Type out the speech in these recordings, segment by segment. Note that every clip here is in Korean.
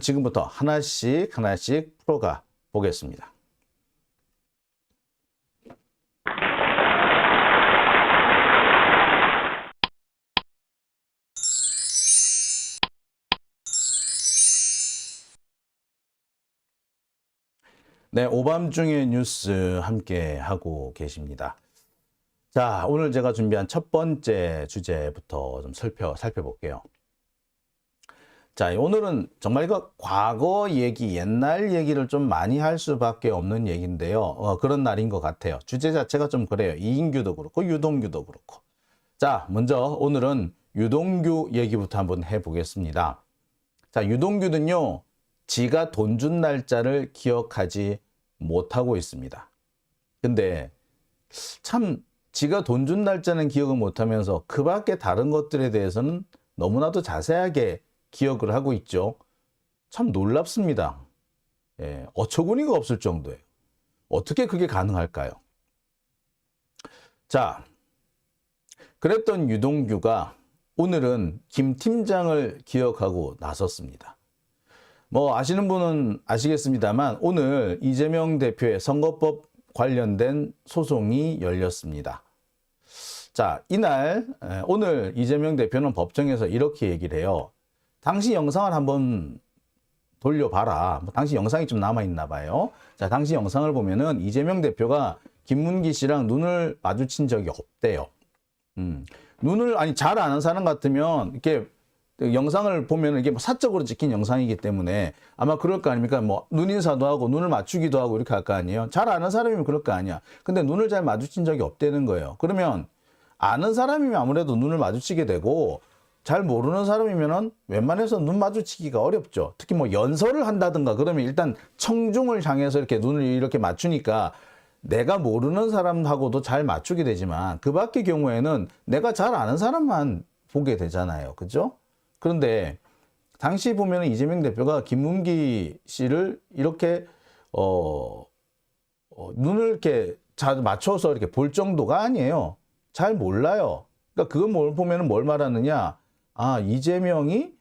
지금부터 하나씩 풀어가 보겠습니다. 네, 오밤중의 뉴스 함께 하고 계십니다. 자, 오늘 제가 준비한 첫 번째 주제부터 좀 살펴볼게요. 자, 오늘은 정말 이거 과거 얘기, 옛날 얘기를 좀 많이 할 수밖에 없는 얘기인데요. 그런 날인 것 같아요. 주제 자체가 좀 그래요. 이인규도 그렇고 유동규도 그렇고. 자, 먼저 오늘은 유동규 얘기부터 한번 해보겠습니다. 자, 유동규는요, 지가 돈 준 날짜를 기억하지 못하고 있습니다. 근데 참 지가 돈 준 날짜는 기억을 못하면서 그 밖에 다른 것들에 대해서는 너무나도 자세하게 기억을 하고 있죠. 참 놀랍습니다. 예, 어처구니가 없을 정도예요. 어떻게 그게 가능할까요? 자, 그랬던 유동규가 오늘은 김 팀장을 기억하고 나섰습니다. 뭐 아시는 분은 아시겠습니다만 오늘 이재명 대표의 선거법 관련된 소송이 열렸습니다. 자, 이날 오늘 이재명 대표는 법정에서 이렇게 얘기를 해요. 당시 영상을 한번 돌려봐라. 당시 영상이 좀 남아있나 봐요. 자, 당시 영상을 보면은 이재명 대표가 김문기 씨랑 눈을 마주친 적이 없대요. 눈을, 아니, 잘 아는 사람 같으면 이렇게 영상을 보면 이게 사적으로 찍힌 영상이기 때문에 아마 그럴 거 아닙니까? 뭐 눈인사도 하고 눈을 맞추기도 하고 이렇게 할 거 아니에요. 잘 아는 사람이면 그럴 거 아니야. 근데 눈을 잘 마주친 적이 없다는 거예요. 그러면 아는 사람이면 아무래도 눈을 마주치게 되고 잘 모르는 사람이면은 웬만해서 눈 마주치기가 어렵죠. 특히 뭐 연설을 한다든가 그러면 일단 청중을 향해서 이렇게 눈을 이렇게 맞추니까 내가 모르는 사람하고도 잘 맞추게 되지만 그 밖의 경우에는 내가 잘 아는 사람만 보게 되잖아요. 그죠? 그런데 당시 보면 이재명 대표가 김문기 씨를 이렇게 눈을 이렇게 잘 맞춰서 이렇게 볼 정도가 아니에요. 잘 몰라요. 그러니까 그건 뭘 보면은 뭘 말하느냐? 아, 이재명이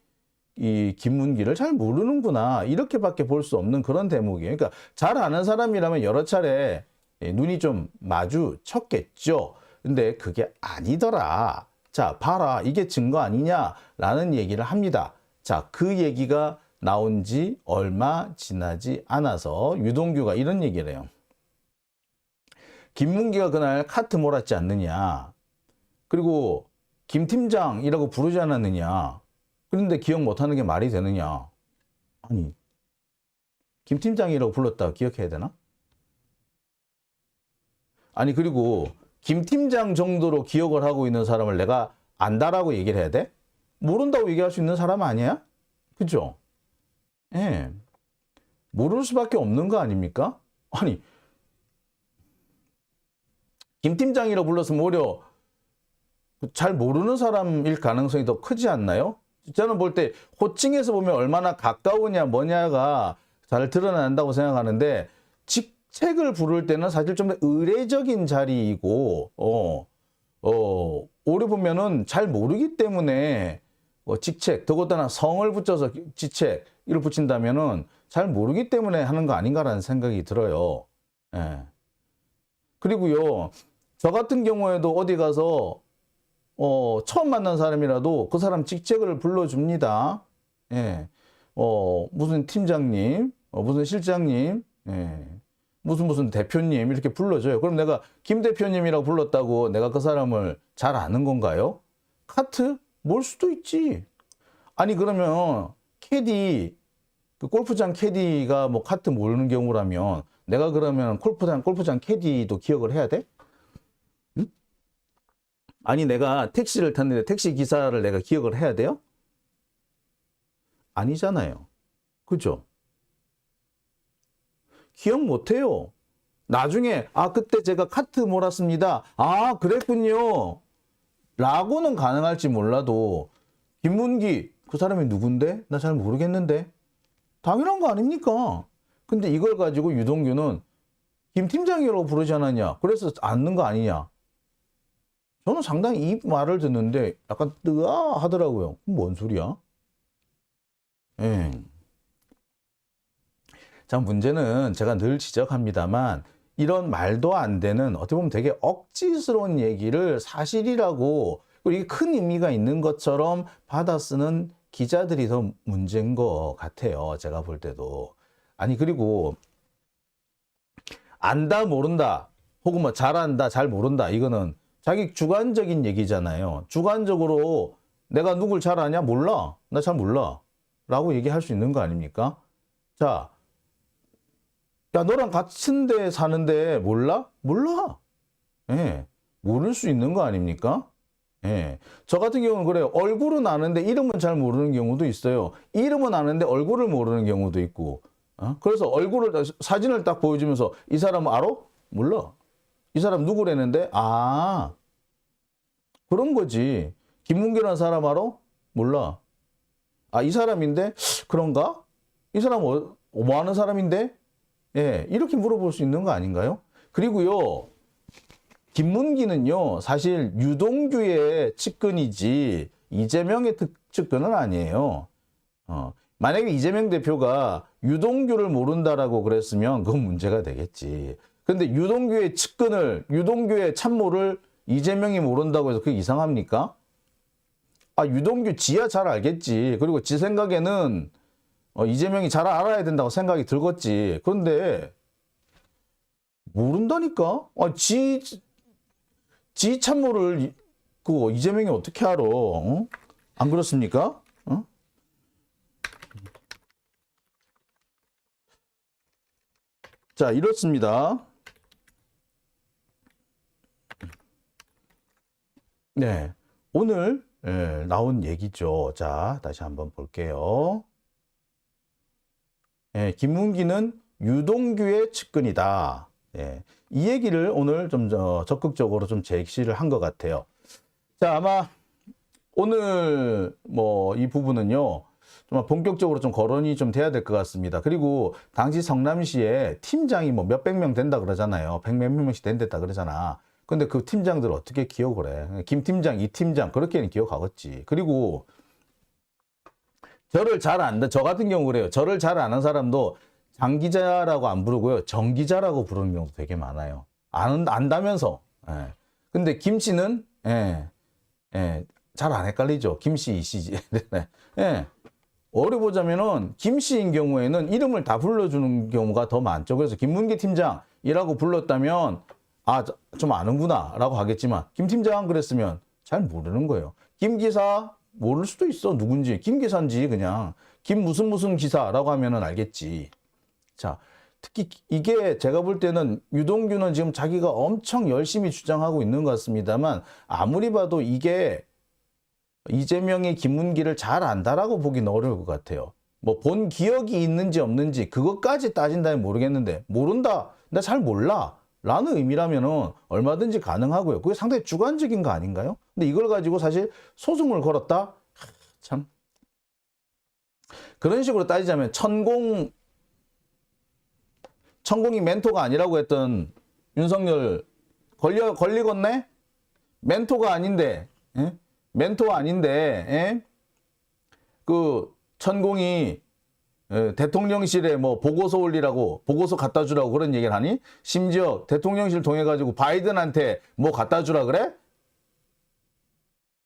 이 김문기를 잘 모르는구나. 이렇게밖에 볼 수 없는 그런 대목이에요. 그러니까 잘 아는 사람이라면 여러 차례 눈이 좀 마주쳤겠죠. 근데 그게 아니더라. 자, 봐라. 이게 증거 아니냐라는 얘기를 합니다. 자, 그 얘기가 나온 지 얼마 지나지 않아서 유동규가 이런 얘기를 해요. 김문기가 그날 카트 몰았지 않느냐. 그리고 김 팀장이라고 부르지 않았느냐. 그런데 기억 못하는 게 말이 되느냐. 아니, 김 팀장이라고 불렀다고 기억해야 되나? 아니, 그리고 김 팀장 정도로 기억을 하고 있는 사람을 내가 안다라고 얘기를 해야 돼? 모른다고 얘기할 수 있는 사람 아니야? 그죠? 예. 모를 수밖에 없는 거 아닙니까? 아니, 김 팀장이라고 불렀으면 오히려 잘 모르는 사람일 가능성이 더 크지 않나요? 저는 볼 때 호칭에서 보면 얼마나 가까우냐 뭐냐가 잘 드러난다고 생각하는데 직책을 부를 때는 사실 좀 의례적인 자리이고 오래 보면은 잘 모르기 때문에 직책, 더군다나 성을 붙여서 직책 이를 붙인다면은 잘 모르기 때문에 하는 거 아닌가라는 생각이 들어요. 예. 그리고요, 저 같은 경우에도 어디 가서 처음 만난 사람이라도 그 사람 직책을 불러줍니다. 예. 무슨 팀장님, 무슨 실장님, 예. 무슨 대표님 이렇게 불러줘요. 그럼 내가 김 대표님이라고 불렀다고 내가 그 사람을 잘 아는 건가요? 카트? 몰 수도 있지. 아니, 그러면 캐디, 그 골프장 캐디가 뭐 카트 모르는 경우라면 내가 그러면 골프장 캐디도 기억을 해야 돼? 응? 아니, 내가 택시를 탔는데 택시 기사를 내가 기억을 해야 돼요? 아니잖아요. 그죠? 기억 못해요. 나중에 그때 제가 카트 몰았습니다. 아, 그랬군요. 라고는 가능할지 몰라도 김문기, 그 사람이 누군데? 나 잘 모르겠는데. 당연한 거 아닙니까? 근데 이걸 가지고 유동규는 김 팀장이라고 부르지 않았냐. 그래서 앉는 거 아니냐. 저는 상당히 이 말을 듣는데 약간 뜨아 하더라고요. 뭔 소리야? 예. 자, 문제는 제가 늘 지적합니다만 이런 말도 안 되는 어떻게 보면 되게 억지스러운 얘기를 사실이라고 그리고 이게 큰 의미가 있는 것처럼 받아 쓰는 기자들이 더 문제인 것 같아요. 제가 볼 때도. 아니 그리고 안다 모른다 혹은 뭐 잘한다 잘 모른다 이거는 자기 주관적인 얘기잖아요. 주관적으로 내가 누굴 잘 아냐? 몰라. 나 잘 몰라. 라고 얘기할 수 있는 거 아닙니까? 자, 야 너랑 같은 데 사는데 몰라? 몰라. 예, 모를 수 있는 거 아닙니까? 예, 저 같은 경우는 그래요. 얼굴은 아는데 이름은 잘 모르는 경우도 있어요. 이름은 아는데 얼굴을 모르는 경우도 있고. 그래서 얼굴을 사진을 딱 보여주면서 이 사람 알아? 몰라. 이 사람 누구라는데 아 그런 거지. 김문규라는 사람 알아? 몰라. 아 이 사람인데 그런가? 이 사람 뭐 하는 사람인데? 예, 이렇게 물어볼 수 있는 거 아닌가요? 그리고요. 김문기는요, 사실 유동규의 측근이지 이재명의 측근은 아니에요. 만약에 이재명 대표가 유동규를 모른다라고 그랬으면 그건 문제가 되겠지. 근데 유동규의 측근을, 유동규의 참모를 이재명이 모른다고 해서 그게 이상합니까? 아, 유동규 지야 잘 알겠지. 그리고 지 생각에는 이재명이 잘 알아야 된다고 생각이 들겠지. 그런데 모른다니까? 지 참모를 그 이재명이 어떻게 알아? 안 그렇습니까? 자, 이렇습니다. 네, 오늘 나온 얘기죠. 자, 다시 한번 볼게요. 김문기는 유동규의 측근이다. 이 얘기를 오늘 좀 적극적으로 좀 제시를 한 것 같아요. 자, 아마 오늘 뭐 이 부분은요, 좀 본격적으로 좀 거론이 좀 돼야 될 것 같습니다. 그리고 당시 성남시에 팀장이 뭐 몇백 명 된다 그러잖아요. 백몇 명씩 된댔다 그러잖아. 근데 그 팀장들 어떻게 기억을 해? 김 팀장, 이 팀장 그렇게는 기억하겠지. 그리고 저를 잘 안다. 저 같은 경우 그래요. 저를 잘 아는 사람도 장 기자라고 안 부르고요. 정 기자라고 부르는 경우도 되게 많아요. 안다면서. 예. 근데 김 씨는 잘 안 헷갈리죠. 김 씨, 이 씨지. 예. 어려 보자면은 김 씨인 경우에는 이름을 다 불러주는 경우가 더 많죠. 그래서 김문기 팀장이라고 불렀다면 아, 좀 아는구나라고 하겠지만 김 팀장 그랬으면 잘 모르는 거예요. 김 기사 모를 수도 있어. 누군지. 김 기사인지 그냥 김 무슨 기사라고 하면은 알겠지. 자, 특히 이게 제가 볼 때는 유동규는 지금 자기가 엄청 열심히 주장하고 있는 것 같습니다만 아무리 봐도 이게 이재명이 김문기를 잘 안다라고 보기는 어려울 것 같아요. 뭐 본 기억이 있는지 없는지 그것까지 따진다면 모르겠는데 모른다. 나 잘 몰라. 라는 의미라면은 얼마든지 가능하고요. 그게 상당히 주관적인 거 아닌가요? 근데 이걸 가지고 사실 소송을 걸었다? 참. 그런 식으로 따지자면 천공이 멘토가 아니라고 했던 윤석열 걸리겠네? 멘토가 아닌데, 예? 멘토가 아닌데, 예? 그 천공이 대통령실에 뭐 보고서 올리라고 보고서 갖다 주라고 그런 얘기를 하니? 심지어 대통령실 통해 가지고 바이든한테 뭐 갖다 주라 그래?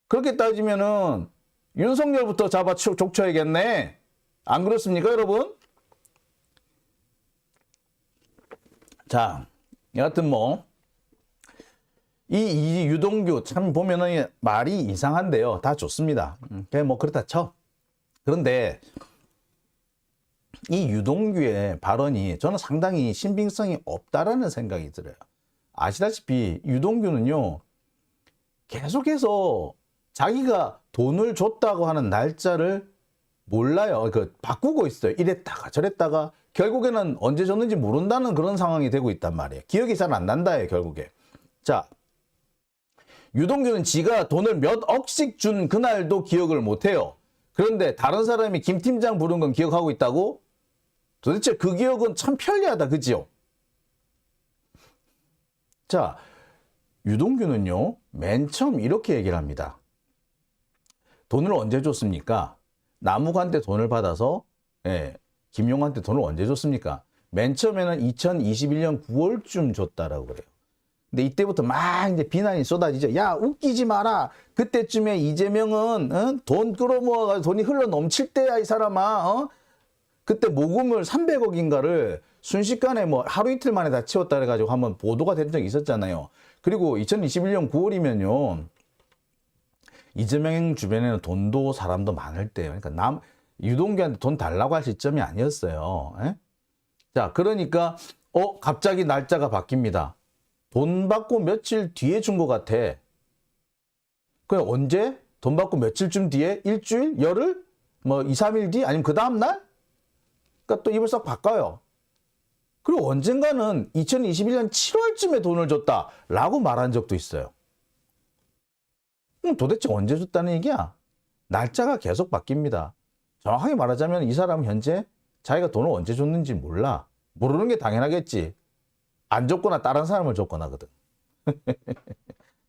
그렇게 따지면은 윤석열부터 잡아 족쳐야겠네. 안 그렇습니까, 여러분? 자, 여하튼 뭐 이 유동규 참 보면은 말이 이상한데요. 다 좋습니다. 그냥 뭐 그렇다 쳐. 그런데 이 유동규의 발언이 저는 상당히 신빙성이 없다라는 생각이 들어요. 아시다시피 유동규는요, 계속해서 자기가 돈을 줬다고 하는 날짜를 몰라요. 바꾸고 있어요. 이랬다가 저랬다가 결국에는 언제 줬는지 모른다는 그런 상황이 되고 있단 말이에요. 기억이 잘 안 난다예요, 결국에. 자, 유동규는 지가 돈을 몇 억씩 준 그날도 기억을 못해요. 그런데 다른 사람이 김 팀장 부른 건 기억하고 있다고? 도대체 그 기억은 참 편리하다, 그지요? 자, 유동규는요, 맨 처음 이렇게 얘기를 합니다. 돈을 언제 줬습니까? 남욱한테 돈을 받아서, 김용한테 돈을 언제 줬습니까? 맨 처음에는 2021년 9월쯤 줬다라고 그래요. 근데 이때부터 막 이제 비난이 쏟아지죠. 야, 웃기지 마라. 그때쯤에 이재명은 돈 끌어모아가지고 돈이 흘러 넘칠 때야, 이 사람아. 그때 모금을 300억인가를 순식간에 뭐 하루 이틀 만에 다 치웠다 그래가지고 한번 보도가 된 적이 있었잖아요. 그리고 2021년 9월이면요. 이재명 주변에는 돈도 사람도 많을 때예요. 그러니까 유동규한테 돈 달라고 할 시점이 아니었어요. 에? 자, 그러니까 갑자기 날짜가 바뀝니다. 돈 받고 며칠 뒤에 준 것 같아. 그냥 언제? 돈 받고 며칠쯤 뒤에? 일주일? 열흘? 뭐 2, 3일 뒤? 아니면 그 다음날? 그러니까 또 입을 싹 바꿔요. 그리고 언젠가는 2021년 7월쯤에 돈을 줬다라고 말한 적도 있어요. 그럼 도대체 언제 줬다는 얘기야? 날짜가 계속 바뀝니다. 정확하게 말하자면 이 사람은 현재 자기가 돈을 언제 줬는지 몰라. 모르는 게 당연하겠지. 안 줬거나 다른 사람을 줬거나거든.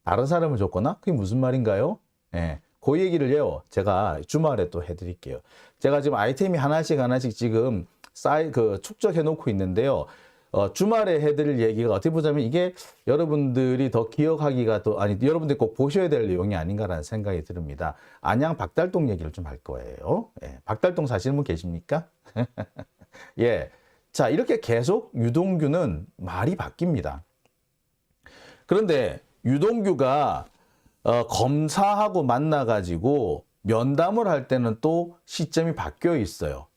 다른 사람을 줬거나? 그게 무슨 말인가요? 예, 그 얘기를요. 제가 주말에 또 해드릴게요. 제가 지금 아이템이 하나씩 지금 축적해 놓고 있는데요. 주말에 해드릴 얘기가 어떻게 보자면 이게 여러분들이 더 기억하기가 여러분들이 꼭 보셔야 될 내용이 아닌가라는 생각이 듭니다. 안양 박달동 얘기를 좀 할 거예요. 예, 박달동 사시는 분 계십니까? 예. 자, 이렇게 계속 유동규는 말이 바뀝니다. 그런데 유동규가 검사하고 만나가지고 면담을 할 때는 또 시점이 바뀌어 있어요.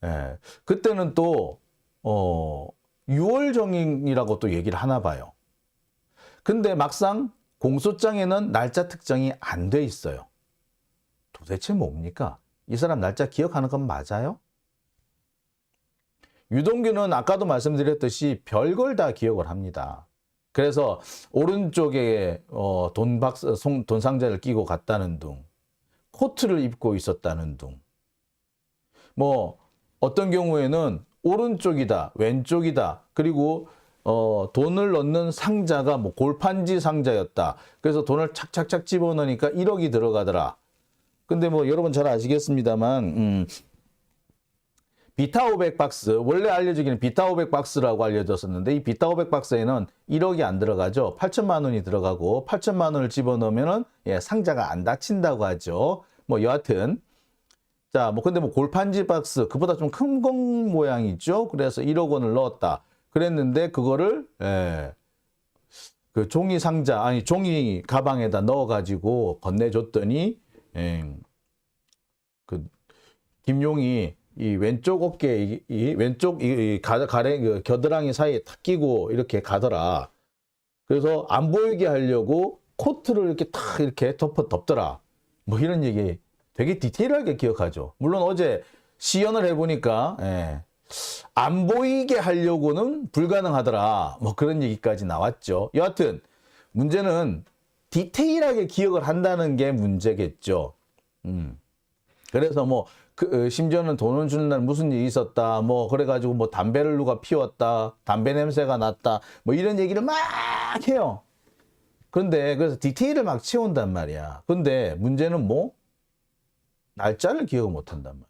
예, 그때는 또 6월 정인이라고 또 얘기를 하나 봐요. 근데 막상 공소장에는 날짜 특정이 안 돼 있어요. 도대체 뭡니까? 이 사람 날짜 기억하는 건 맞아요? 유동규는 아까도 말씀드렸듯이 별걸 다 기억을 합니다. 그래서 오른쪽에 돈 상자를 끼고 갔다는 둥, 코트를 입고 있었다는 둥, 뭐 어떤 경우에는 오른쪽이다, 왼쪽이다, 그리고 돈을 넣는 상자가 뭐 골판지 상자였다. 그래서 돈을 착착착 집어넣으니까 1억이 들어가더라. 근데 뭐 여러분 잘 아시겠습니다만 비타 500 박스, 원래 알려지기는 비타 500 박스라고 알려졌었는데 이 비타 500 박스에는 1억이 안 들어가죠. 8천만 원이 들어가고 8천만 원을 집어넣으면은 상자가 안 닫힌다고 하죠. 뭐 여하튼 자, 뭐 근데 뭐 골판지 박스 그보다 좀 큰 건 모양이죠. 그래서 1억 원을 넣었다. 그랬는데 그거를 그 종이 상자 종이 가방에다 넣어가지고 건네줬더니 그 김용이 이 왼쪽 어깨 왼쪽 가랭 겨드랑이 사이에 탁 끼고 이렇게 가더라. 그래서 안 보이게 하려고 코트를 이렇게 탁 이렇게 덮더라. 뭐 이런 얘기 되게 디테일하게 기억하죠. 물론 어제 시연을 해보니까 안 보이게 하려고는 불가능하더라. 뭐 그런 얘기까지 나왔죠. 여하튼 문제는 디테일하게 기억을 한다는 게 문제겠죠. 그래서 뭐 심지어는 돈을 주는 날 무슨 일이 있었다. 뭐 그래가지고 뭐 담배를 누가 피웠다. 담배 냄새가 났다. 뭐 이런 얘기를 막 해요. 그런데 그래서 디테일을 막 채운단 말이야. 근데 문제는 뭐 날짜를 기억을 못한단 말이에요.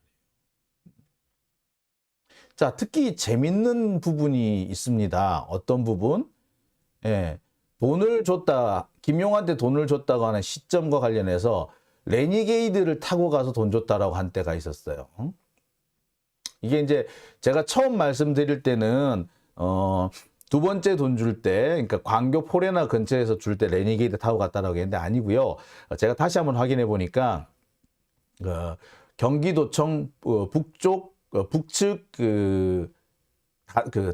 자, 특히 재밌는 부분이 있습니다. 어떤 부분? 돈을 줬다. 김용한테 돈을 줬다고 하는 시점과 관련해서 레니게이드를 타고 가서 돈 줬다라고 한 때가 있었어요. 이게 이제 제가 처음 말씀드릴 때는 두 번째 돈 줄 때, 그러니까 광교 포레나 근처에서 줄 때 레니게이드 타고 갔다라고 했는데 아니고요. 제가 다시 한번 확인해 보니까 경기도청 북측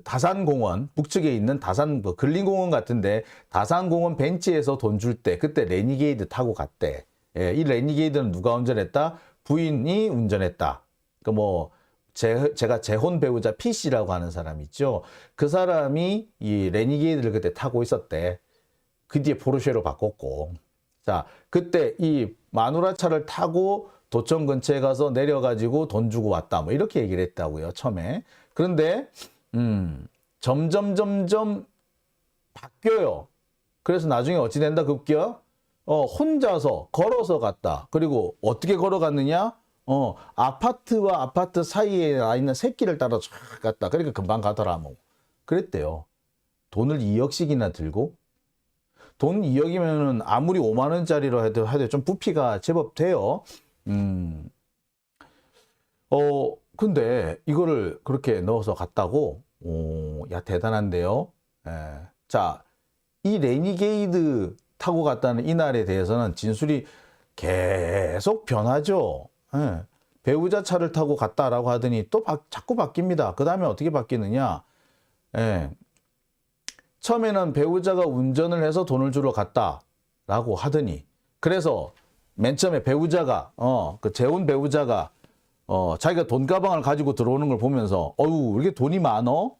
다산공원 북측에 있는 다산 근린공원 같은데 다산공원 벤치에서 돈 줄 때 그때 레니게이드 타고 갔대. 이 레니게이드는 누가 운전했다? 부인이 운전했다. 그러니까 뭐 제가 재혼 배우자 P씨라고 하는 사람 있죠. 그 사람이 이 레니게이드를 그때 타고 있었대. 그 뒤에 포르쉐로 바꿨고. 자, 그때 이 마누라차를 타고 도청 근처에 가서 내려가지고 돈 주고 왔다. 뭐 이렇게 얘기를 했다고요, 처음에. 그런데 점점 바뀌어요. 그래서 나중에 어찌 된다 급겨? 혼자서 걸어서 갔다. 그리고 어떻게 걸어갔느냐? 아파트와 아파트 사이에 나 있는 새끼를 따라 쫙 갔다. 그러니까 금방 가더라 뭐. 그랬대요. 돈을 2억씩이나 들고. 돈 2억이면은 아무리 5만 원짜리로 해도 좀 부피가 제법 돼요. 근데 이거를 그렇게 넣어서 갔다고? 야, 대단한데요. 예. 자, 이 레니게이드 타고 갔다는 이날에 대해서는 진술이 계속 변하죠. 예. 배우자 차를 타고 갔다라고 하더니 또 자꾸 바뀝니다. 그 다음에 어떻게 바뀌느냐? 예. 처음에는 배우자가 운전을 해서 돈을 주러 갔다라고 하더니, 그래서 맨 처음에 배우자가 그 재혼 배우자가 자기가 돈 가방을 가지고 들어오는 걸 보면서 어유, 왜 이렇게 돈이 많어?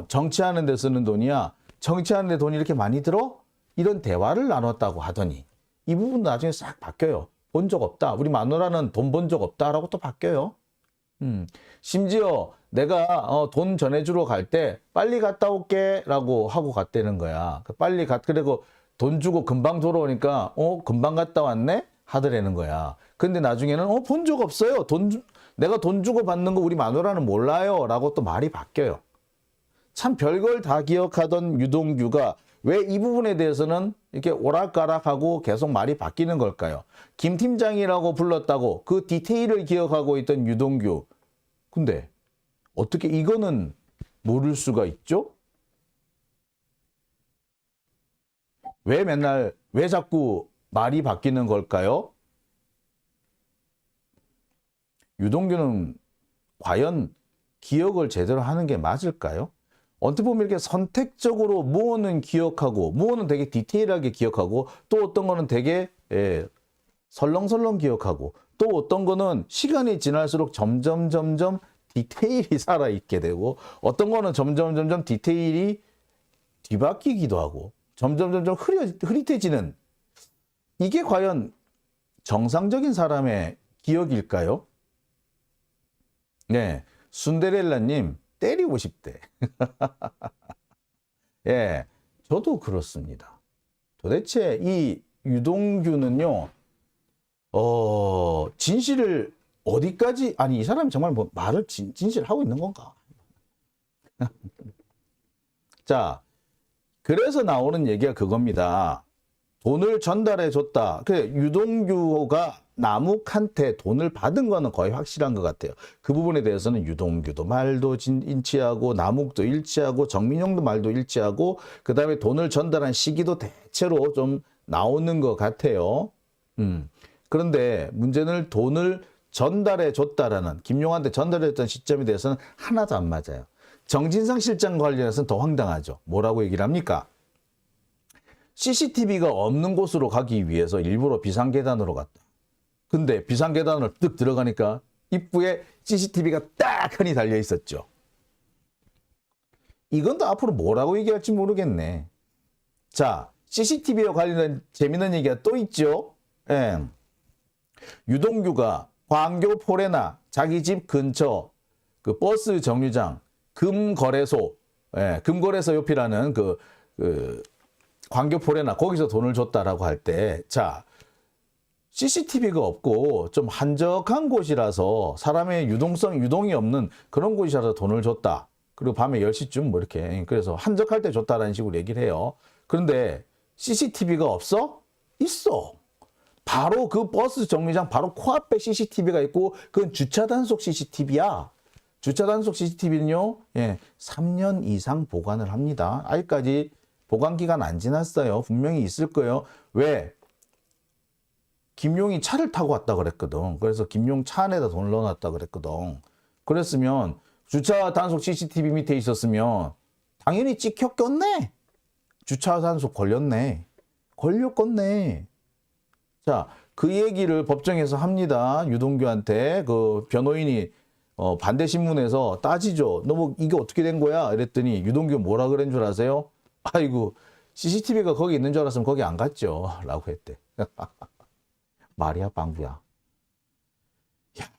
정치하는 데 쓰는 돈이야. 정치하는 데 돈이 이렇게 많이 들어? 이런 대화를 나눴다고 하더니 이 부분도 나중에 싹 바뀌어요. 본 적 없다. 우리 마누라는 돈 본 적 없다라고 또 바뀌어요. 심지어 내가 돈 전해주러 갈 때 빨리 갔다 올게 라고 하고 갔다는 거야. 그리고 돈 주고 금방 돌아오니까 금방 갔다 왔네? 하더라는 거야. 근데 나중에는 본 적 없어요. 내가 돈 주고 받는 거 우리 마누라는 몰라요 라고 또 말이 바뀌어요. 참 별걸 다 기억하던 유동규가 왜 이 부분에 대해서는 이렇게 오락가락하고 계속 말이 바뀌는 걸까요? 김 팀장이라고 불렀다고 그 디테일을 기억하고 있던 유동규. 근데 어떻게 이거는 모를 수가 있죠? 왜 자꾸 말이 바뀌는 걸까요? 유동규는 과연 기억을 제대로 하는 게 맞을까요? 어떻게 보면 이렇게 선택적으로 무엇은 기억하고 무엇은 되게 디테일하게 기억하고 또 어떤 거는 되게 설렁설렁 기억하고 또 어떤 거는 시간이 지날수록 점점 디테일이 살아있게 되고 어떤 거는 점점 디테일이 뒤바뀌기도 하고 점점 흐릿해지는, 이게 과연 정상적인 사람의 기억일까요? 네, 순데렐라님 때리고 싶대. 예, 저도 그렇습니다. 도대체 이 유동규는요, 진실을 어디까지, 아니, 이 사람이 정말 뭐 말을 진실을 하고 있는 건가? 자, 그래서 나오는 얘기가 그겁니다. 돈을 전달해 줬다. 유동규가 남욱한테 돈을 받은 거는 거의 확실한 것 같아요. 그 부분에 대해서는 유동규도 말도 일치하고 남욱도 일치하고 정민용도 말도 일치하고 그 다음에 돈을 전달한 시기도 대체로 좀 나오는 것 같아요. 그런데 문제는 돈을 전달해 줬다라는, 김용한테 전달해 줬다는 시점에 대해서는 하나도 안 맞아요. 정진상 실장 관련해서는 더 황당하죠. 뭐라고 얘기를 합니까? CCTV가 없는 곳으로 가기 위해서 일부러 비상계단으로 갔다. 근데 비상계단을 뜩 들어가니까 입구에 CCTV가 딱 하니 달려 있었죠. 이건 또 앞으로 뭐라고 얘기할지 모르겠네. 자, CCTV와 관련된 재미있는 얘기가 또 있죠. 유동규가 광교 포레나 자기 집 근처 그 버스 정류장 금거래소, 금거래소 옆이라는 그 광교 포레나 거기서 돈을 줬다라고 할 때, 자, CCTV가 없고 좀 한적한 곳이라서 사람의 유동이 없는 그런 곳이라서 돈을 줬다. 그리고 밤에 10시쯤 뭐 이렇게, 그래서 한적할 때 줬다라는 식으로 얘기를 해요. 그런데 CCTV가 없어? 있어. 바로 그 버스 정류장 바로 코앞에 CCTV가 있고 그건 주차 단속 CCTV야. 주차 단속 CCTV는요, 3년 이상 보관을 합니다. 아직까지 보관 기간 안 지났어요. 분명히 있을 거예요. 왜? 김용이 차를 타고 왔다 그랬거든. 그래서 김용 차 안에다 돈을 넣어놨다 그랬거든. 그랬으면 주차 단속 CCTV 밑에 있었으면 당연히 찍혔겠네. 주차 단속 걸렸네. 걸렸겠네. 자, 그 얘기를 법정에서 합니다. 유동규한테 그 변호인이 반대 신문에서 따지죠. 너 뭐 이게 어떻게 된 거야? 이랬더니 유동규 뭐라 그런 줄 아세요? 아이고, CCTV가 거기 있는 줄 알았으면 거기 안 갔죠. 라고 했대. 말이야, 방구야. 야.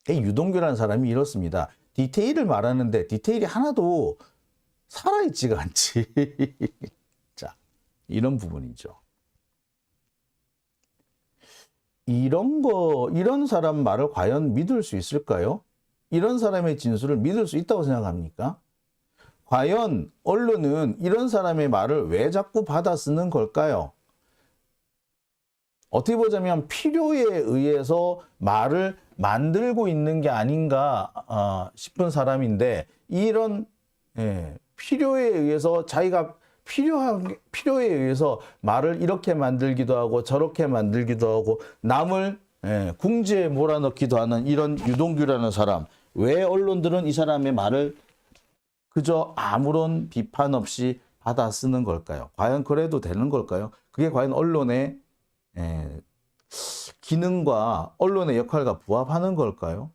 유동규라는 사람이 이렇습니다. 디테일을 말하는데 디테일이 하나도 살아있지가 않지. 자, 이런 부분이죠. 이런 사람 말을 과연 믿을 수 있을까요? 이런 사람의 진술을 믿을 수 있다고 생각합니까? 과연 언론은 이런 사람의 말을 왜 자꾸 받아 쓰는 걸까요? 어떻게 보자면 필요에 의해서 말을 만들고 있는 게 아닌가 싶은 사람인데, 이런 필요에 의해서 자기가 필요에 의해서 말을 이렇게 만들기도 하고 저렇게 만들기도 하고 남을 궁지에 몰아넣기도 하는 이런 유동규라는 사람, 왜 언론들은 이 사람의 말을 그저 아무런 비판 없이 받아 쓰는 걸까요? 과연 그래도 되는 걸까요? 그게 과연 언론의 기능과 언론의 역할과 부합하는 걸까요?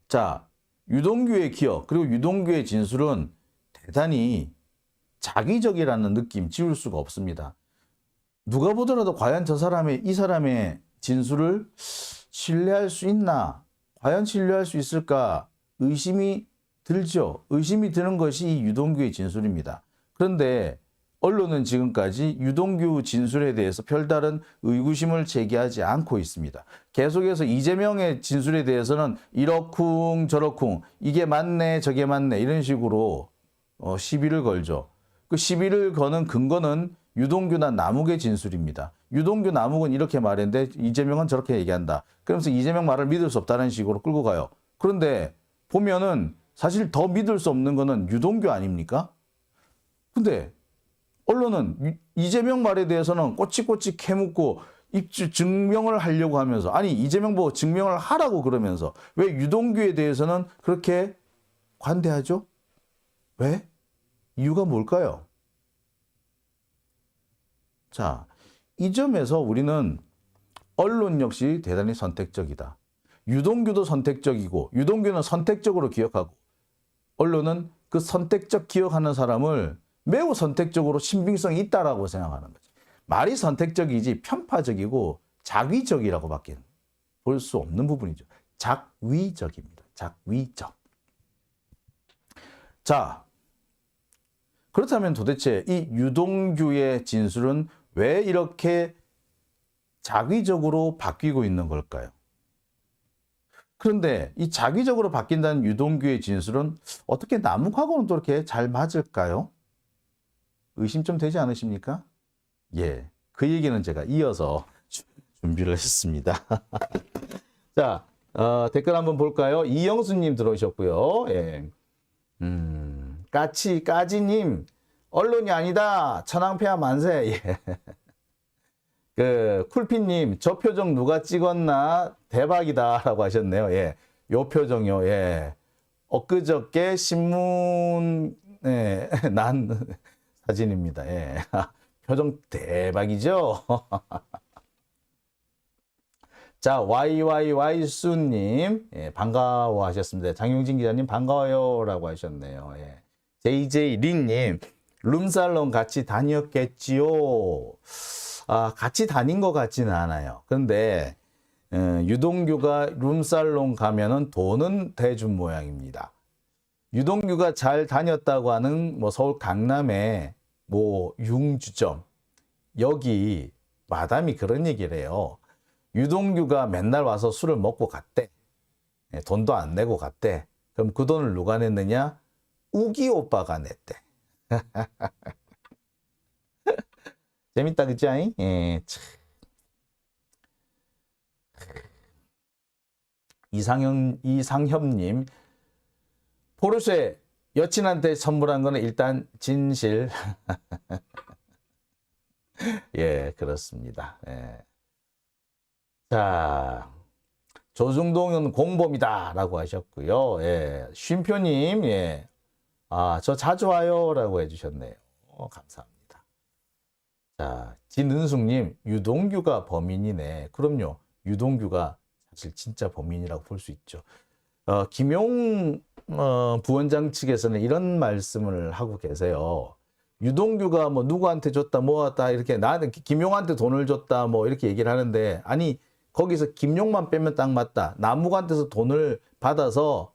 자, 유동규의 기억 그리고 유동규의 진술은 대단히 자기적이라는 느낌 지울 수가 없습니다. 누가 보더라도 과연 이 사람의 진술을 신뢰할 수 있나? 과연 신뢰할 수 있을까? 의심이 들죠. 의심이 드는 것이 이 유동규의 진술입니다. 그런데 언론은 지금까지 유동규 진술에 대해서 별다른 의구심을 제기하지 않고 있습니다. 계속해서 이재명의 진술에 대해서는 이러쿵 저러쿵 이게 맞네 저게 맞네 이런 식으로 시비를 걸죠. 그 시비를 거는 근거는 유동규나 남욱의 진술입니다. 유동규 남욱은 이렇게 말했는데 이재명은 저렇게 얘기한다. 그러면서 이재명 말을 믿을 수 없다는 식으로 끌고 가요. 그런데 보면은 사실 더 믿을 수 없는 거는 유동규 아닙니까? 근데 언론은 이재명 말에 대해서는 꼬치꼬치 캐묻고 증명을 하려고 하면서, 아니 이재명 보고 증명을 하라고 그러면서 왜 유동규에 대해서는 그렇게 관대하죠? 왜? 이유가 뭘까요? 자, 이 점에서 우리는 언론 역시 대단히 선택적이다. 유동규도 선택적이고 유동규는 선택적으로 기억하고 언론은 그 선택적 기억하는 사람을 매우 선택적으로 신빙성이 있다라고 생각하는 거죠. 말이 선택적이지 편파적이고 작위적이라고밖에 볼 수 없는 부분이죠. 작위적입니다. 작위적. 자, 그렇다면 도대체 이 유동규의 진술은 왜 이렇게 작위적으로 바뀌고 있는 걸까요? 그런데 이 작위적으로 바뀐다는 유동규의 진술은 어떻게 남욱하고는 또 이렇게 잘 맞을까요? 의심 좀 되지 않으십니까? 예, 그 얘기는 제가 이어서 준비를 했습니다. 자, 댓글 한번 볼까요? 이영수님 들어오셨고요. 예. 까지님, 언론이 아니다. 천황폐하 만세. 예. 쿨피님, 저 표정 누가 찍었나? 대박이다. 라고 하셨네요. 예. 요 표정요. 예. 엊그저께 신문에 난 사진입니다. 예. 표정 대박이죠? 자, YYY수님, 예, 반가워 하셨습니다. 장용진 기자님, 반가워요. 라고 하셨네요. 예. JJ린님, 룸살롱 같이 다녔겠지요? 같이 다닌 것 같지는 않아요. 근데, 유동규가 룸살롱 가면은 돈은 대준 모양입니다. 유동규가 잘 다녔다고 하는 뭐 서울 강남의 뭐 융주점, 여기 마담이 그런 얘기를 해요. 유동규가 맨날 와서 술을 먹고 갔대. 돈도 안 내고 갔대. 그럼 그 돈을 누가 냈느냐? 우기 오빠가 냈대. 재밌다, 그치? 예, 참. 이상협님, 포르쉐 여친한테 선물한 거는 일단 진실. 예, 그렇습니다. 예. 자, 조중동은 공범이다 라고 하셨고요. 예, 쉼표님, 예. 저 자주 와요 라고 해주셨네요. 감사합니다. 자, 진은숙님, 유동규가 범인이네. 그럼요, 유동규가 사실 진짜 범인이라고 볼 수 있죠. 김용 부원장 측에서는 이런 말씀을 하고 계세요. 유동규가 뭐 누구한테 줬다 뭐했다 이렇게 나한테 김용한테 돈을 줬다 뭐 이렇게 얘기를 하는데, 아니 거기서 김용만 빼면 딱 맞다. 남욱한테서 돈을 받아서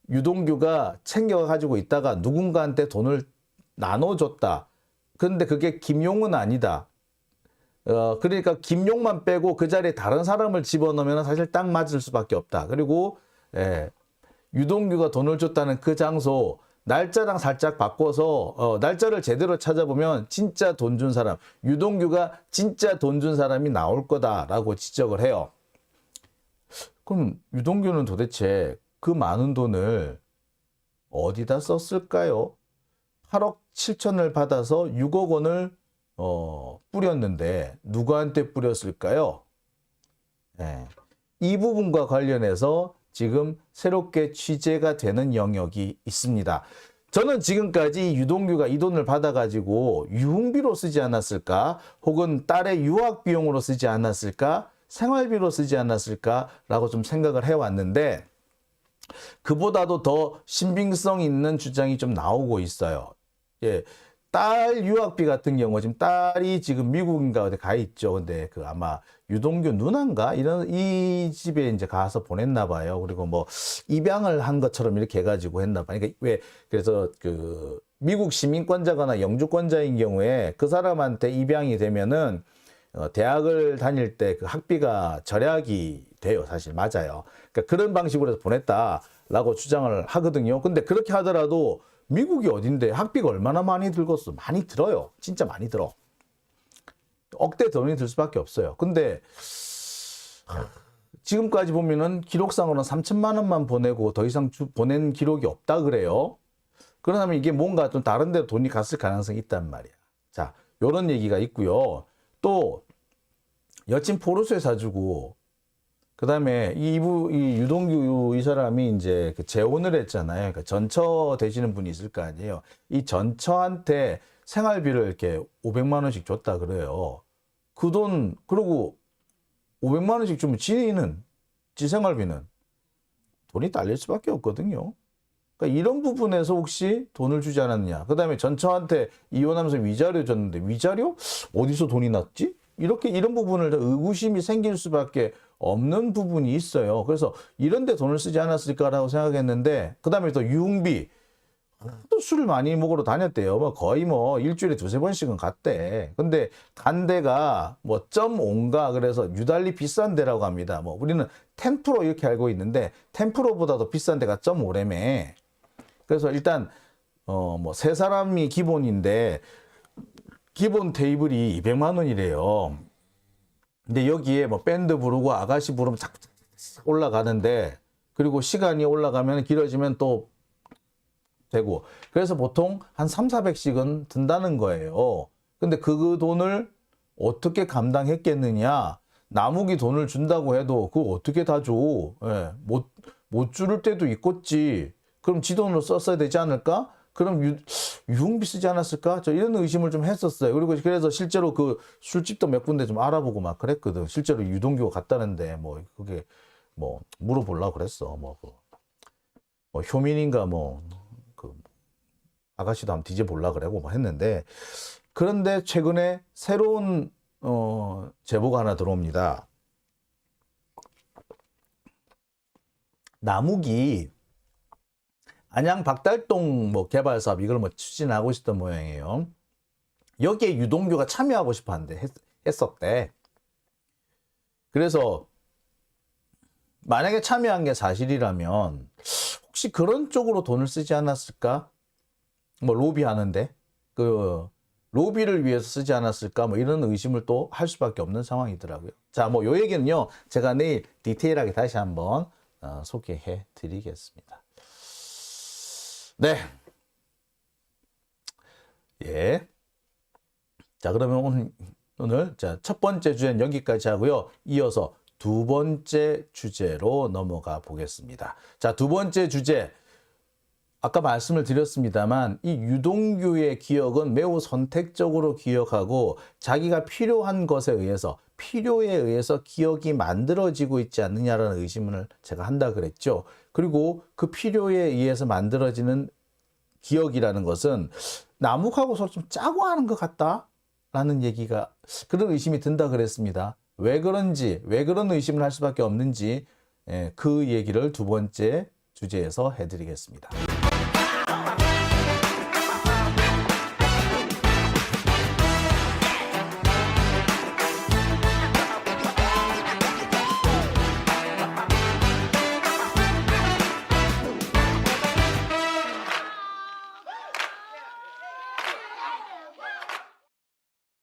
유동규가 챙겨가지고 있다가 누군가한테 돈을 나눠줬다. 그런데 그게 김용은 아니다. 그러니까 김용만 빼고 그 자리에 다른 사람을 집어넣으면 사실 딱 맞을 수밖에 없다. 그리고 유동규가 돈을 줬다는 그 장소 날짜랑 살짝 바꿔서 날짜를 제대로 찾아보면 진짜 돈 준 사람, 유동규가 진짜 돈 준 사람이 나올 거다라고 지적을 해요. 그럼 유동규는 도대체 그 많은 돈을 어디다 썼을까요? 8억 7천을 받아서 6억 원을 뿌렸는데 누구한테 뿌렸을까요? 이 부분과 관련해서 지금 새롭게 취재가 되는 영역이 있습니다. 저는 지금까지 유동규가 이 돈을 받아가지고 유흥비로 쓰지 않았을까? 혹은 딸의 유학 비용으로 쓰지 않았을까? 생활비로 쓰지 않았을까라고 좀 생각을 해왔는데 그보다도 더 신빙성 있는 주장이 좀 나오고 있어요. 딸 유학비 같은 경우 지금 딸이 지금 미국인가 어디 가 있죠. 근데 그 아마 유동규 누나인가 이 집에 이제 가서 보냈나 봐요. 그리고 뭐 입양을 한 것처럼 이렇게 해가지고 했나 봐요. 그러니까 그래서 그 미국 시민권자거나 영주권자인 경우에 그 사람한테 입양이 되면은 대학을 다닐 때 그 학비가 절약이 돼요. 사실 맞아요. 그러니까 그런 방식으로 해서 보냈다라고 주장을 하거든요. 근데 그렇게 하더라도 미국이 어딘데 학비가 얼마나 많이 들겠어? 많이 들어요. 진짜 많이 들어. 억대 돈이 들 수밖에 없어요. 근데 지금까지 보면은 기록상으로는 3천만 원만 보내고 더 이상 보낸 기록이 없다 그래요. 그러면 이게 뭔가 좀 다른 데 돈이 갔을 가능성이 있단 말이야. 자, 요런 얘기가 있고요. 또 여친 포르쉐 사주고 그다음에 이 유동규 이 사람이 이제 그 재혼을 했잖아요. 그러니까 전처 되시는 분이 있을 거 아니에요. 이 전처한테 생활비를 이렇게 500만 원씩 줬다 그래요. 그 돈 그리고 500만 원씩 주면 지 생활비는 돈이 딸릴 수밖에 없거든요. 그러니까 이런 부분에서 혹시 돈을 주지 않았느냐. 그다음에 전처한테 이혼하면서 위자료 줬는데 위자료 어디서 돈이 났지? 이런 부분을 의구심이 생길 수밖에 없는 부분이 있어요. 그래서 이런 데 돈을 쓰지 않았을까라고 생각했는데 그다음에 또 유흥비 또 술을 많이 먹으러 다녔대요. 뭐 거의 뭐 일주일에 2-3번씩은 갔대. 근데 간 데가 뭐 0.5인가 그래서 유달리 비싼 데라고 합니다. 뭐 우리는 10% 이렇게 알고 있는데 10%보다도 비싼 데가 0.5래매. 그래서 일단 뭐 세 사람이 기본인데 기본 테이블이 200만 원이래요. 근데 여기에 뭐 밴드 부르고 아가씨 부르면 자꾸 올라가는데 그리고 시간이 올라가면 길어지면 또 되고 그래서 보통 한 300-400씩은 든다는 거예요. 근데 그 돈을 어떻게 감당했겠느냐. 나무기 돈을 준다고 해도 그거 어떻게 다 줘. 못 줄 때도 있겠지. 그럼 지 돈으로 썼어야 되지 않을까? 그럼 유흥비 쓰지 않았을까? 저 이런 의심을 좀 했었어요. 그리고 그래서 실제로 그 술집도 몇 군데 좀 알아보고 막 그랬거든. 실제로 유동규가 갔다는데 뭐 그게 뭐 물어보려고 그랬어. 뭐 효민인가 그 아가씨도 한번 뒤져보려고 그러고 뭐 했는데 그런데 최근에 새로운 제보가 하나 들어옵니다. 나무기 안양 박달동 뭐 개발 사업 이걸 뭐 추진하고 있었던 모양이에요. 여기에 유동규가 참여하고 싶어 하는데 했었대. 그래서 만약에 참여한 게 사실이라면 혹시 그런 쪽으로 돈을 쓰지 않았을까? 뭐 로비하는데 그 로비를 위해서 쓰지 않았을까? 뭐 이런 의심을 또 할 수밖에 없는 상황이더라고요. 자, 뭐 요 얘기는요. 제가 내일 디테일하게 다시 한번 소개해 드리겠습니다. 네. 예. 자, 그러면 오늘 첫 번째 주제는 여기까지 하고요. 이어서 두 번째 주제로 넘어가 보겠습니다. 자, 두 번째 주제. 아까 말씀을 드렸습니다만 이 유동규의 기억은 매우 선택적으로 기억하고 자기가 필요한 것에 의해서 필요에 의해서 기억이 만들어지고 있지 않느냐라는 의심을 제가 한다 그랬죠. 그리고 그 필요에 의해서 만들어지는 기억이라는 것은 나묵하고 서로 좀 짜고 하는 것 같다라는 얘기가 그런 의심이 든다 그랬습니다. 왜 그런지 왜 그런 의심을 할 수밖에 없는지 그 얘기를 두 번째 주제에서 해드리겠습니다.